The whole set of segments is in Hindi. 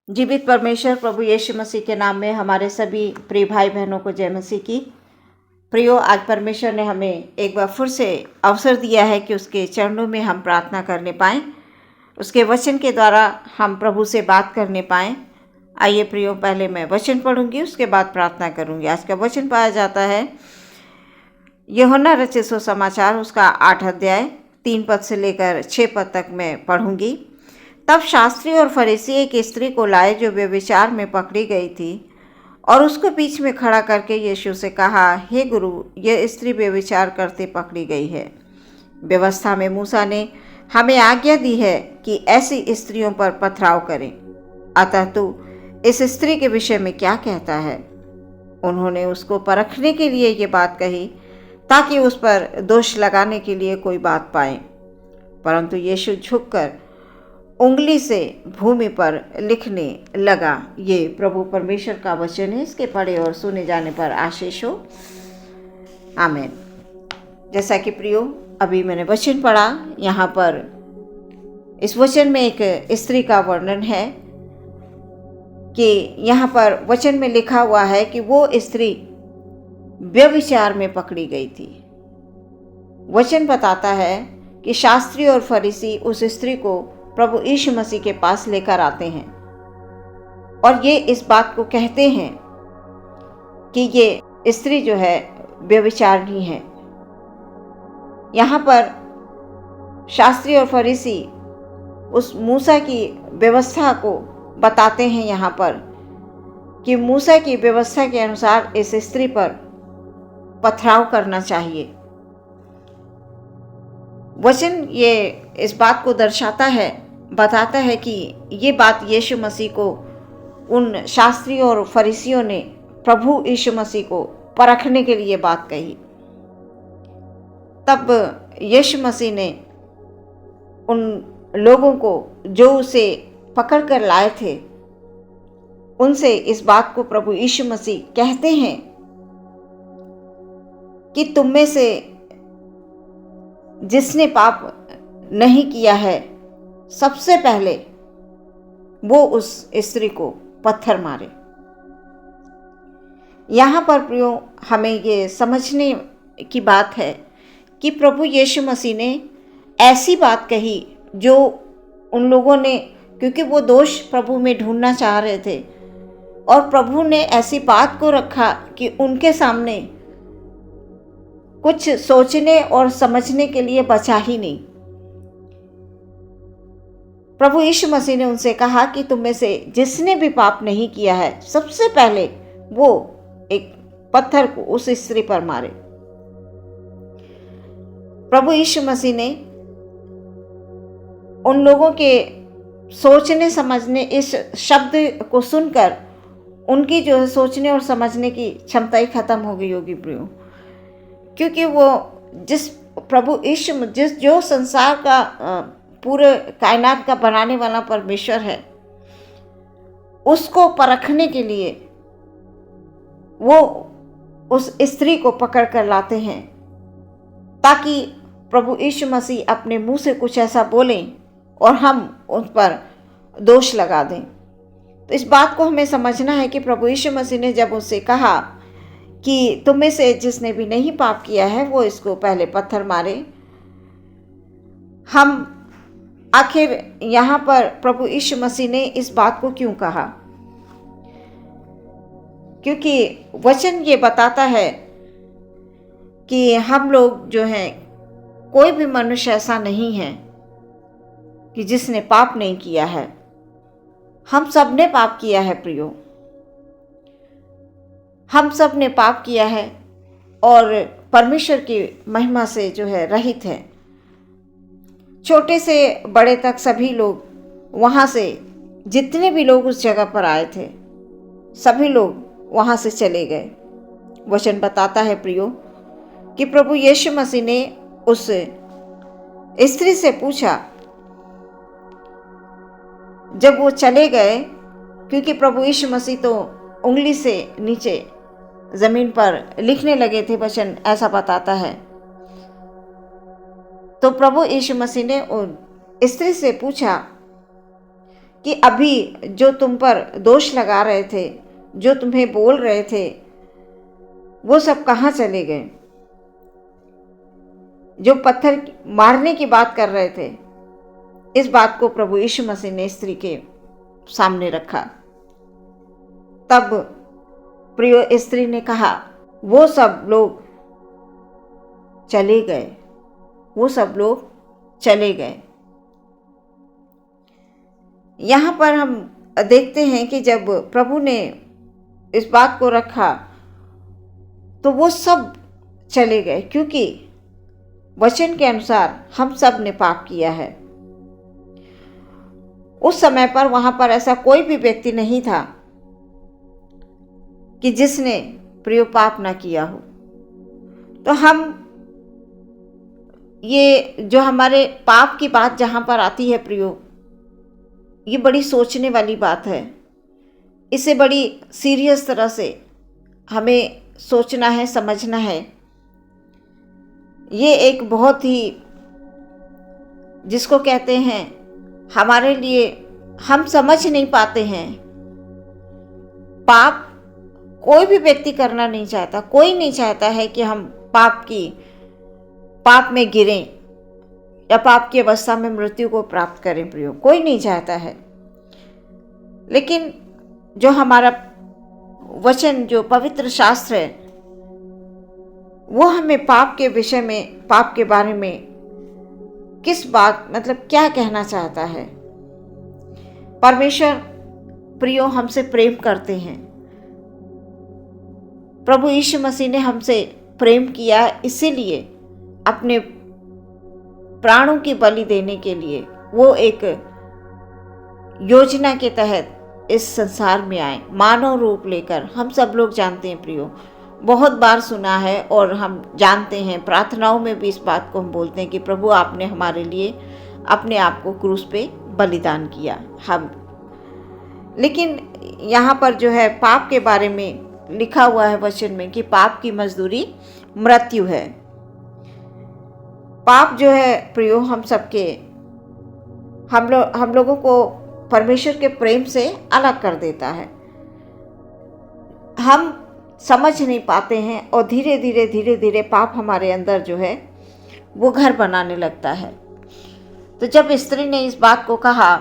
जीवित परमेश्वर प्रभु यीशु मसीह के नाम में हमारे सभी प्रिय भाई बहनों को जय मसीह की। प्रियो, आज परमेश्वर ने हमें एक बार फिर से अवसर दिया है कि उसके चरणों में हम प्रार्थना करने पाएँ, उसके वचन के द्वारा हम प्रभु से बात करने पाएँ। आइए प्रियो, पहले मैं वचन पढ़ूंगी, उसके बाद प्रार्थना करूंगी। आज का वचन पाया जाता है यूहन्ना रचित सुसमाचार, उसका 8 अध्याय 3 पद से लेकर 6 पद तक मैं पढ़ूंगी। तब शास्त्री और फरीसी एक स्त्री को लाए जो व्यभिचार में पकड़ी गई थी, और उसको बीच में खड़ा करके यीशु से कहा, हे गुरु, यह स्त्री व्यभिचार करते पकड़ी गई है। व्यवस्था में मूसा ने हमें आज्ञा दी है कि ऐसी स्त्रियों पर पथराव करें। अतः तू इस स्त्री के विषय में क्या कहता है? उन्होंने उसको परखने के लिए ये बात कही ताकि उस पर दोष लगाने के लिए कोई बात पाए। परंतु यीशु झुककर उंगली से भूमि पर लिखने लगा। ये प्रभु परमेश्वर का वचन है। इसके पढ़े और सुने जाने पर आशीष हो। आमीन। जैसा कि प्रियो, अभी मैंने वचन पढ़ा, यहाँ पर इस वचन में एक स्त्री का वर्णन है कि यहाँ पर वचन में लिखा हुआ है कि वो स्त्री व्यभिचार में पकड़ी गई थी। वचन बताता है कि शास्त्री और फरीसी उस स्त्री को प्रभु यीशु मसीह के पास लेकर आते हैं और ये इस बात को कहते हैं कि ये स्त्री जो है व्यभिचारिणी है। यहाँ पर शास्त्री और फरीसी उस मूसा की व्यवस्था को बताते हैं यहाँ पर कि मूसा की व्यवस्था के अनुसार इस स्त्री पर पथराव करना चाहिए। वचन ये इस बात को दर्शाता है, बताता है कि ये बात यीशु मसीह को उन शास्त्रियों और फरीसियों ने प्रभु यीशु मसीह को परखने के लिए बात कही। तब यीशु मसीह ने उन लोगों को जो उसे पकड़ कर लाए थे, उनसे इस बात को प्रभु यीशु मसीह कहते हैं कि तुम में से जिसने पाप नहीं किया है, सबसे पहले वो उस स्त्री को पत्थर मारे। यहाँ पर प्रियो, हमें ये समझने की बात है कि प्रभु यीशु मसीह ने ऐसी बात कही जो उन लोगों ने, क्योंकि वो दोष प्रभु में ढूंढना चाह रहे थे, और प्रभु ने ऐसी बात को रखा कि उनके सामने कुछ सोचने और समझने के लिए बचा ही नहीं। प्रभु यीशु मसीह ने उनसे कहा कि तुम में से जिसने भी पाप नहीं किया है, सबसे पहले वो एक पत्थर को उस स्त्री पर मारे। प्रभु यीशु मसीह ने उन लोगों के सोचने समझने, इस शब्द को सुनकर उनकी जो है सोचने और समझने की क्षमता ही खत्म हो गई होगी प्रियो, क्योंकि वो जिस प्रभु यीशु जो संसार का पूरे कायनात का बनाने वाला परमेश्वर है, उसको परखने के लिए वो उस स्त्री को पकड़ कर लाते हैं ताकि प्रभु यीशु मसीह अपने मुंह से कुछ ऐसा बोलें और हम उन पर दोष लगा दें। तो इस बात को हमें समझना है कि प्रभु यीशु मसीह ने जब उससे कहा कि तुम में से जिसने भी नहीं पाप किया है वो इसको पहले पत्थर मारे, हम आखिर यहाँ पर प्रभु यीशु मसीह ने इस बात को क्यों कहा? क्योंकि वचन ये बताता है कि हम लोग जो हैं, कोई भी मनुष्य ऐसा नहीं है कि जिसने पाप नहीं किया है। हम सब ने पाप किया है प्रियो, हम सब ने पाप किया है और परमेश्वर की महिमा से जो है रहित है। छोटे से बड़े तक सभी लोग वहाँ से, जितने भी लोग उस जगह पर आए थे, सभी लोग वहाँ से चले गए। वचन बताता है प्रियो कि प्रभु यीशु मसीह ने उस स्त्री से पूछा, जब वो चले गए, क्योंकि प्रभु यीशु मसीह तो उंगली से नीचे जमीन पर लिखने लगे थे, वचन ऐसा बताता है। तो प्रभु यीशु मसीह ने उन स्त्री से पूछा कि अभी जो तुम पर दोष लगा रहे थे, जो तुम्हें बोल रहे थे, वो सब कहाँ चले गए? जो पत्थर मारने की बात कर रहे थे, इस बात को प्रभु यीशु मसीह ने स्त्री के सामने रखा। तब प्रिय स्त्री ने कहा, वो सब लोग चले गए, वो सब लोग चले गए। यहाँ पर हम देखते हैं कि जब प्रभु ने इस बात को रखा तो वो सब चले गए, क्योंकि वचन के अनुसार हम सब ने पाप किया है। उस समय पर वहां पर ऐसा कोई भी व्यक्ति नहीं था कि जिसने प्रिय पाप ना किया हो। तो हम ये जो हमारे पाप की बात जहाँ पर आती है प्रियो, ये बड़ी सोचने वाली बात है। इसे बड़ी सीरियस तरह से हमें सोचना है, समझना है। ये एक बहुत ही, जिसको कहते हैं, हमारे लिए हम समझ नहीं पाते हैं। पाप कोई भी व्यक्ति करना नहीं चाहता, कोई नहीं चाहता है कि हम पाप में गिरें या पाप की अवस्था में मृत्यु को प्राप्त करें प्रियो, कोई नहीं चाहता है। लेकिन जो हमारा वचन, जो पवित्र शास्त्र है, वो हमें पाप के विषय में, पाप के बारे में किस बात, मतलब क्या कहना चाहता है। परमेश्वर प्रियो हमसे प्रेम करते हैं। प्रभु यीशु मसीह ने हमसे प्रेम किया, इसीलिए अपने प्राणों की बलि देने के लिए वो एक योजना के तहत इस संसार में आए, मानव रूप लेकर। हम सब लोग जानते हैं प्रियो, बहुत बार सुना है और हम जानते हैं, प्रार्थनाओं में भी इस बात को हम बोलते हैं कि प्रभु आपने हमारे लिए अपने आप को क्रूस पे बलिदान किया। लेकिन यहाँ पर जो है पाप के बारे में लिखा हुआ है वचन में कि पाप की मजदूरी मृत्यु है। पाप जो है प्रियो हम लोगों को परमेश्वर के प्रेम से अलग कर देता है। हम समझ नहीं पाते हैं और धीरे धीरे पाप हमारे अंदर जो है वो घर बनाने लगता है। तो जब स्त्री ने इस बात को कहा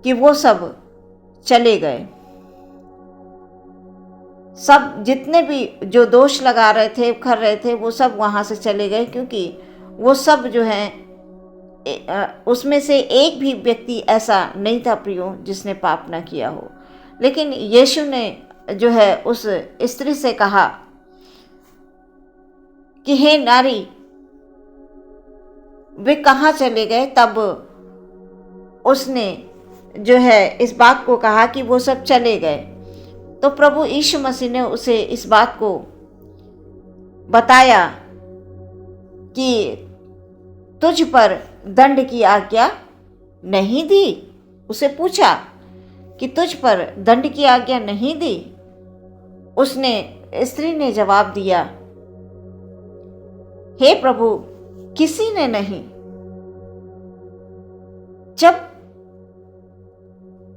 कि वो सब चले गए, सब जितने भी जो दोष लगा रहे थे, कर रहे थे, वो सब वहाँ से चले गए, क्योंकि वो सब जो है उसमें से एक भी व्यक्ति ऐसा नहीं था प्रियो जिसने पाप ना किया हो। लेकिन यीशु ने जो है उस स्त्री से कहा कि हे नारी, वे कहाँ चले गए? तब उसने जो है इस बात को कहा कि वो सब चले गए। तो प्रभु यीशु मसीह ने उसे इस बात को बताया कि तुझ पर दंड की आज्ञा नहीं दी। उसे पूछा कि तुझ पर दंड की आज्ञा नहीं दी। स्त्री ने जवाब दिया, हे प्रभु, किसी ने नहीं। जब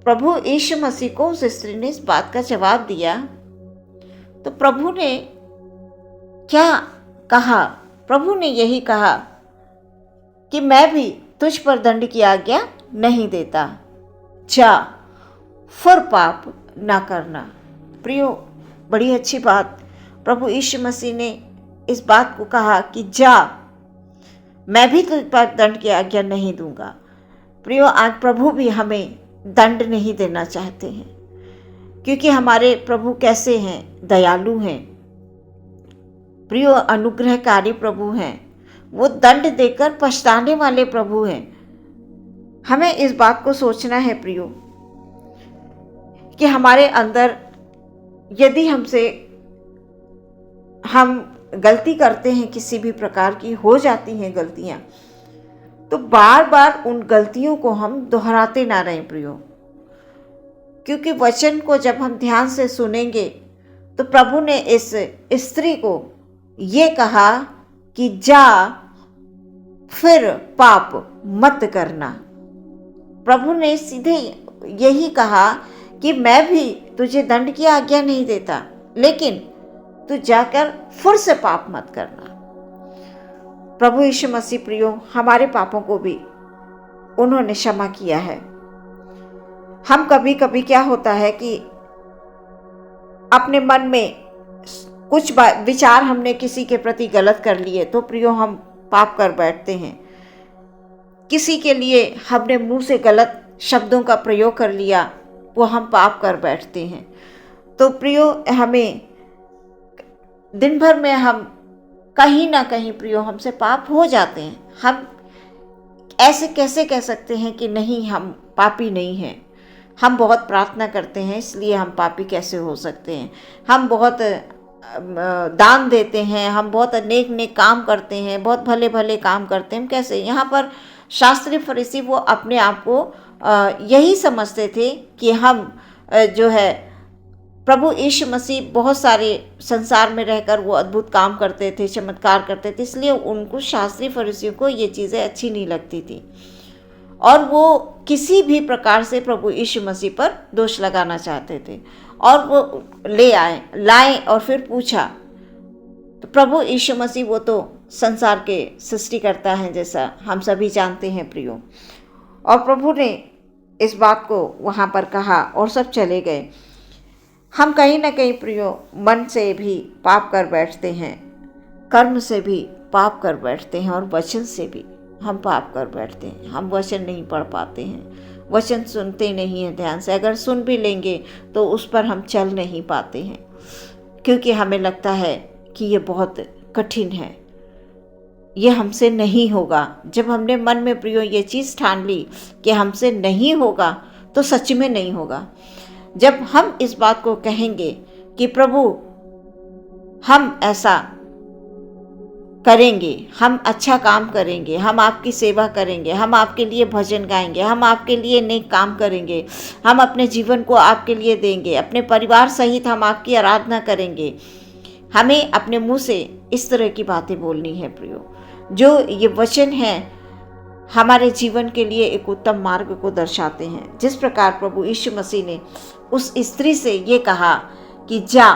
प्रभु यीशु मसीह को उस स्त्री ने इस बात का जवाब दिया तो प्रभु ने क्या कहा? प्रभु ने यही कहा कि मैं भी तुझ पर दंड की आज्ञा नहीं देता, जा फिर पाप ना करना। प्रियो, बड़ी अच्छी बात प्रभु यीशु मसीह ने इस बात को कहा कि जा, मैं भी तुझ पर दंड की आज्ञा नहीं दूंगा। प्रियो, आज प्रभु भी हमें दंड नहीं देना चाहते हैं, क्योंकि हमारे प्रभु कैसे हैं? दयालु हैं प्रियो, अनुग्रहकारी प्रभु हैं। वो दंड देकर पछताने वाले प्रभु हैं। हमें इस बात को सोचना है प्रियो कि हमारे अंदर यदि हम गलती करते हैं, किसी भी प्रकार की हो जाती हैं गलतियां, तो बार बार उन गलतियों को हम दोहराते ना रहें प्रियो। क्योंकि वचन को जब हम ध्यान से सुनेंगे तो प्रभु ने इस स्त्री को ये कहा कि जा फिर पाप मत करना। प्रभु ने सीधे यही कहा कि मैं भी तुझे दंड की आज्ञा नहीं देता, लेकिन तू जाकर फिर से पाप मत करना। प्रभु यीशु मसीह प्रियो, हमारे पापों को भी उन्होंने क्षमा किया है। हम कभी कभी क्या होता है कि अपने मन में कुछ विचार हमने किसी के प्रति गलत कर लिए तो प्रियो हम पाप कर बैठते हैं। किसी के लिए हमने मुंह से गलत शब्दों का प्रयोग कर लिया, वो हम पाप कर बैठते हैं। तो प्रियो, हमें दिन भर में हम कहीं ना कहीं प्रियो हमसे पाप हो जाते हैं। हम ऐसे कैसे कह सकते हैं कि नहीं, हम पापी नहीं हैं? हम बहुत प्रार्थना करते हैं, इसलिए हम पापी कैसे हो सकते हैं? हम बहुत दान देते हैं, हम बहुत अनेक काम करते हैं, बहुत भले भले काम करते हैं, हम कैसे? यहाँ पर शास्त्री फरीसी वो अपने आप को यही समझते थे कि हम जो है प्रभु यीशु मसीह बहुत सारे संसार में रहकर वो अद्भुत काम करते थे, चमत्कार करते थे, इसलिए उनको शास्त्री फरीसियों को ये चीज़ें अच्छी नहीं लगती थी और वो किसी भी प्रकार से प्रभु यीशु मसीह पर दोष लगाना चाहते थे। और वो लाए और फिर पूछा, तो प्रभु यीशु मसीह वो तो संसार के सृष्टिकर्ता हैं, जैसा हम सभी जानते हैं प्रियो। और प्रभु ने इस बात को वहाँ पर कहा और सब चले गए। हम कहीं ना कहीं प्रियो मन से भी पाप कर बैठते हैं, कर्म से भी पाप कर बैठते हैं और वचन से भी हम पाप कर बैठते हैं। हम वचन नहीं पढ़ पाते हैं, वचन सुनते नहीं हैं ध्यान से। अगर सुन भी लेंगे तो उस पर हम चल नहीं पाते हैं, क्योंकि हमें लगता है कि ये बहुत कठिन है, ये हमसे नहीं होगा। जब हमने मन में प्रियो ये चीज़ ठान ली कि हमसे नहीं होगा, तो सच में नहीं होगा। जब हम इस बात को कहेंगे कि प्रभु हम ऐसा करेंगे, हम अच्छा काम करेंगे, हम आपकी सेवा करेंगे, हम आपके लिए भजन गाएंगे, हम आपके लिए नेक काम करेंगे, हम अपने जीवन को आपके लिए देंगे, अपने परिवार सहित हम आपकी आराधना करेंगे, हमें अपने मुंह से इस तरह की बातें बोलनी है प्रियो। जो ये वचन हैं हमारे जीवन के लिए एक उत्तम मार्ग को दर्शाते हैं। जिस प्रकार प्रभु यीशु मसीह ने उस स्त्री से ये कहा कि जा,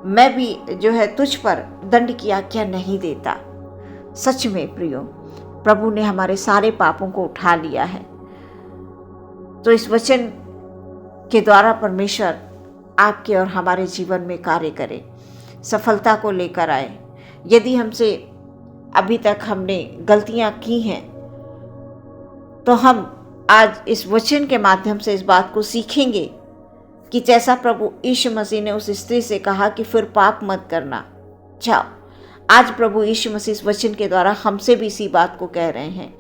मैं भी जो है तुझ पर दंड की आज्ञा नहीं देता। सच में प्रियो, प्रभु ने हमारे सारे पापों को उठा लिया है। तो इस वचन के द्वारा परमेश्वर आपके और हमारे जीवन में कार्य करे, सफलता को लेकर आए। यदि हमसे अभी तक हमने गलतियां की हैं, तो हम आज इस वचन के माध्यम से इस बात को सीखेंगे कि जैसा प्रभु यीशु मसीह ने उस स्त्री से कहा कि फिर पाप मत करना, जाओ। आज प्रभु यीशु मसीह इस वचन के द्वारा हमसे भी इसी बात को कह रहे हैं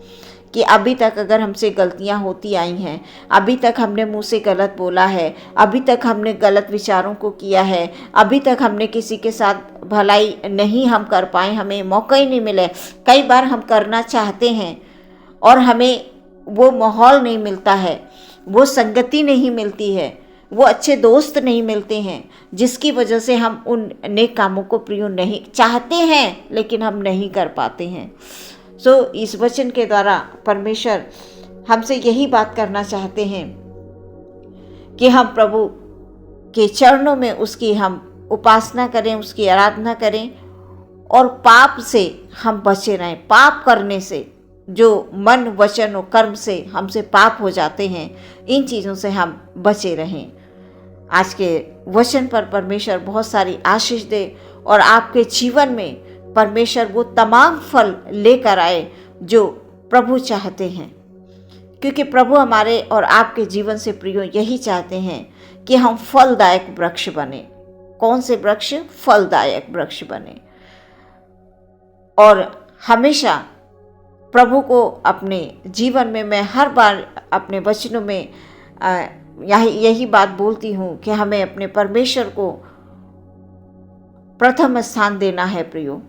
कि अभी तक अगर हमसे गलतियां होती आई हैं, अभी तक हमने मुंह से गलत बोला है, अभी तक हमने गलत विचारों को किया है, अभी तक हमने किसी के साथ भलाई नहीं हम कर पाए, हमें मौका ही नहीं मिले। कई बार हम करना चाहते हैं और हमें वो माहौल नहीं मिलता है, वो संगति नहीं मिलती है, वो अच्छे दोस्त नहीं मिलते हैं, जिसकी वजह से हम उन नेक कामों को प्रिय नहीं चाहते हैं, लेकिन हम नहीं कर पाते हैं। सो इस वचन के द्वारा परमेश्वर हमसे यही बात करना चाहते हैं कि हम प्रभु के चरणों में उसकी हम उपासना करें, उसकी आराधना करें और पाप से हम बचे रहें। पाप करने से, जो मन वचन और कर्म से हमसे पाप हो जाते हैं, इन चीज़ों से हम बचे रहें। आज के वचन पर परमेश्वर बहुत सारी आशीष दे और आपके जीवन में परमेश्वर वो तमाम फल लेकर आए जो प्रभु चाहते हैं, क्योंकि प्रभु हमारे और आपके जीवन से प्रियो यही चाहते हैं कि हम फलदायक वृक्ष बने। कौन से वृक्ष? फलदायक वृक्ष बने और हमेशा प्रभु को अपने जीवन में, मैं हर बार अपने वचनों में यही बात बोलती हूँ कि हमें अपने परमेश्वर को प्रथम स्थान देना है प्रियो,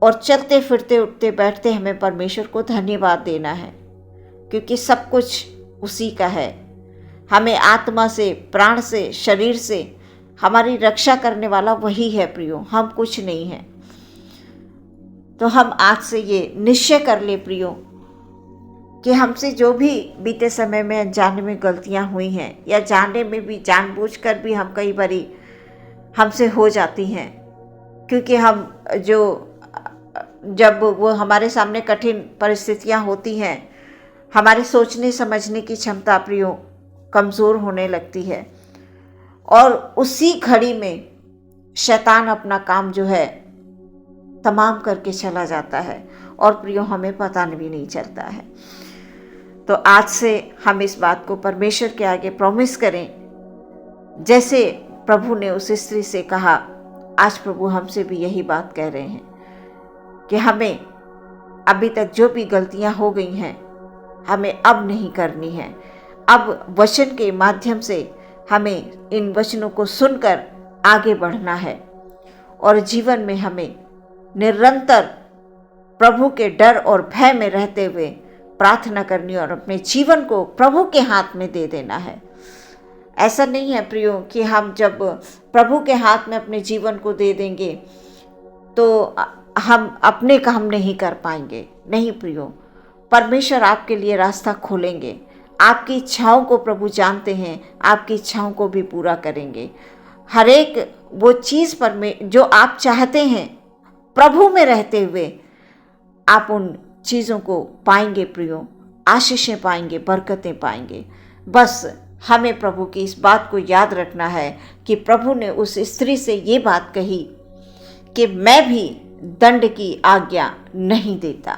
और चलते फिरते उठते बैठते हमें परमेश्वर को धन्यवाद देना है, क्योंकि सब कुछ उसी का है। हमें आत्मा से, प्राण से, शरीर से हमारी रक्षा करने वाला वही है प्रियो, हम कुछ नहीं है। तो हम आज से ये निश्चय कर ले प्रियो कि हमसे जो भी बीते समय में अनजाने में गलतियां हुई हैं या जानने में भी जानबूझकर भी हम कई बारी हमसे हो जाती हैं, क्योंकि हम जब वो हमारे सामने कठिन परिस्थितियां होती हैं, हमारे सोचने समझने की क्षमता प्रियो कमज़ोर होने लगती है और उसी घड़ी में शैतान अपना काम जो है तमाम करके चला जाता है और प्रियो हमें पता भी नहीं चलता है। तो आज से हम इस बात को परमेश्वर के आगे प्रॉमिस करें, जैसे प्रभु ने उस स्त्री से कहा, आज प्रभु हमसे भी यही बात कह रहे हैं कि हमें अभी तक जो भी गलतियां हो गई हैं हमें अब नहीं करनी है। अब वचन के माध्यम से हमें इन वचनों को सुनकर आगे बढ़ना है और जीवन में हमें निरंतर प्रभु के डर और भय में रहते हुए प्रार्थना करनी और अपने जीवन को प्रभु के हाथ में दे देना है। ऐसा नहीं है प्रियो कि हम जब प्रभु के हाथ में अपने जीवन को दे देंगे तो हम अपने काम नहीं कर पाएंगे। नहीं प्रियो, परमेश्वर आपके लिए रास्ता खोलेंगे। आपकी इच्छाओं को प्रभु जानते हैं, आपकी इच्छाओं को भी पूरा करेंगे। हर एक वो चीज़ पर में जो आप चाहते हैं प्रभु में रहते हुए आप उन चीज़ों को पाएंगे प्रियो, आशीषें पाएंगे, बरकतें पाएंगे। बस हमें प्रभु की इस बात को याद रखना है कि प्रभु ने उस स्त्री से ये बात कही कि मैं भी दंड की आज्ञा नहीं देता।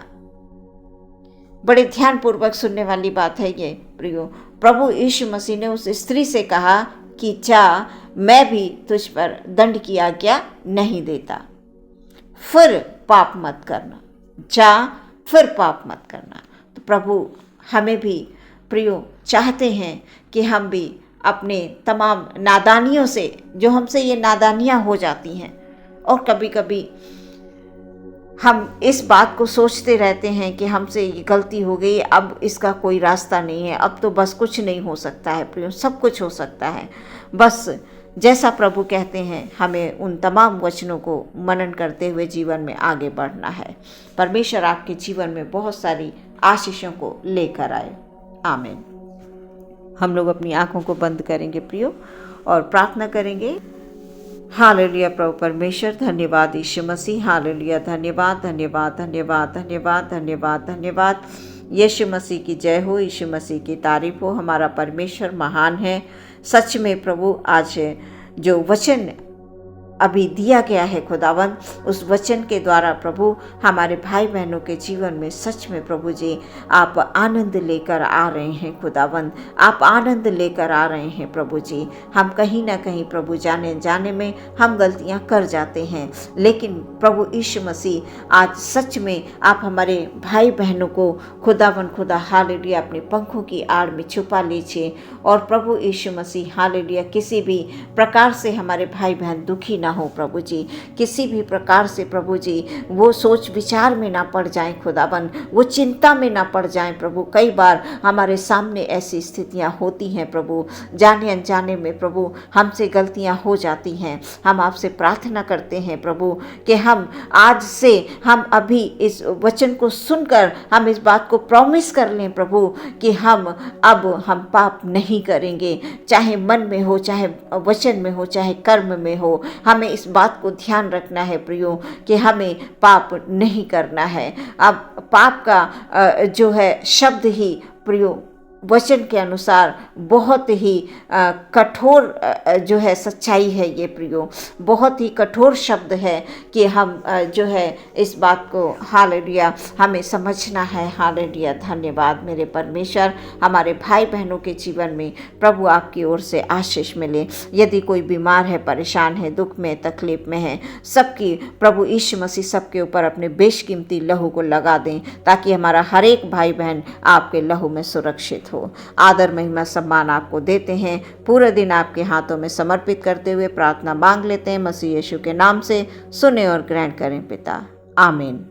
बड़े ध्यानपूर्वक सुनने वाली बात है ये प्रियो। प्रभु यीशु मसीह ने उस स्त्री से कहा कि जा, मैं भी तुझ पर दंड की आज्ञा नहीं देता, फिर पाप मत करना। जा, फिर पाप मत करना। तो प्रभु हमें भी प्रियो चाहते हैं कि हम भी अपने तमाम नादानियों से, जो हमसे ये नादानियाँ हो जाती हैं, और कभी कभी हम इस बात को सोचते रहते हैं कि हमसे ये गलती हो गई, अब इसका कोई रास्ता नहीं है, अब तो बस कुछ नहीं हो सकता है प्रियो, सब कुछ हो सकता है। बस जैसा प्रभु कहते हैं हमें उन तमाम वचनों को मनन करते हुए जीवन में आगे बढ़ना है। परमेश्वर आपके जीवन में बहुत सारी आशीषों को लेकर आए। आमीन। हम लोग अपनी आंखों को बंद करेंगे प्रियो और प्रार्थना करेंगे। हालेलुया प्रभु परमेश्वर, धन्यवाद यीशु मसीह, हालेलुया, धन्यवाद धन्यवाद धन्यवाद धन्यवाद धन्यवाद धन्यवाद। यीशु मसीह की जय हो, यीशु मसीह की तारीफ हो। हमारा परमेश्वर महान है सच में प्रभु। आज जो वचन अभी दिया गया है खुदावंद, उस वचन के द्वारा प्रभु हमारे भाई बहनों के जीवन में सच में प्रभु जी आप आनंद लेकर आ रहे हैं खुदावंद, आप आनंद लेकर आ रहे हैं प्रभु जी। हम कहीं ना कहीं प्रभु जाने में हम गलतियां कर जाते हैं, लेकिन प्रभु यीशु मसीह आज सच में आप हमारे भाई बहनों को खुदा हालेलुया अपने पंखों की आड़ में छुपा लीजिए। और प्रभु यीशु मसीह हालेलुया किसी भी प्रकार से हमारे भाई बहन दुखी ना हो प्रभु जी, किसी भी प्रकार से प्रभु जी वो सोच विचार में ना पड़ जाएं खुदाबन, वो चिंता में ना पड़ जाएं प्रभु। कई बार हमारे सामने ऐसी स्थितियां होती हैं प्रभु, जाने अनजाने में प्रभु हमसे गलतियां हो जाती हैं। हम आपसे प्रार्थना करते हैं प्रभु कि हम आज से हम अभी इस वचन को सुनकर हम इस बात को प्रॉमिस कर लें प्रभु कि हम पाप नहीं करेंगे, चाहे मन में हो, चाहे वचन में हो, चाहे कर्म में हो। हमें इस बात को ध्यान रखना है प्रियो कि हमें पाप नहीं करना है। अब पाप का जो है शब्द ही प्रियो वचन के अनुसार बहुत ही कठोर जो है सच्चाई है ये प्रियो, बहुत ही कठोर शब्द है कि हम जो है इस बात को हालेलुया हमें समझना है। हालेलुया, धन्यवाद मेरे परमेश्वर। हमारे भाई बहनों के जीवन में प्रभु आपकी ओर से आशीष मिले। यदि कोई बीमार है, परेशान है, दुख में, तकलीफ में है, सबकी प्रभु यीशु मसीह सबके ऊपर अपने बेशकीमती लहू को लगा दें, ताकि हमारा हर एक भाई बहन आपके लहू में सुरक्षित हो। आदर महिमा सम्मान आपको देते हैं, पूरे दिन आपके हाथों में समर्पित करते हुए प्रार्थना मांग लेते हैं मसीह यीशु के नाम से। सुने और ग्रहण करें पिता, आमीन।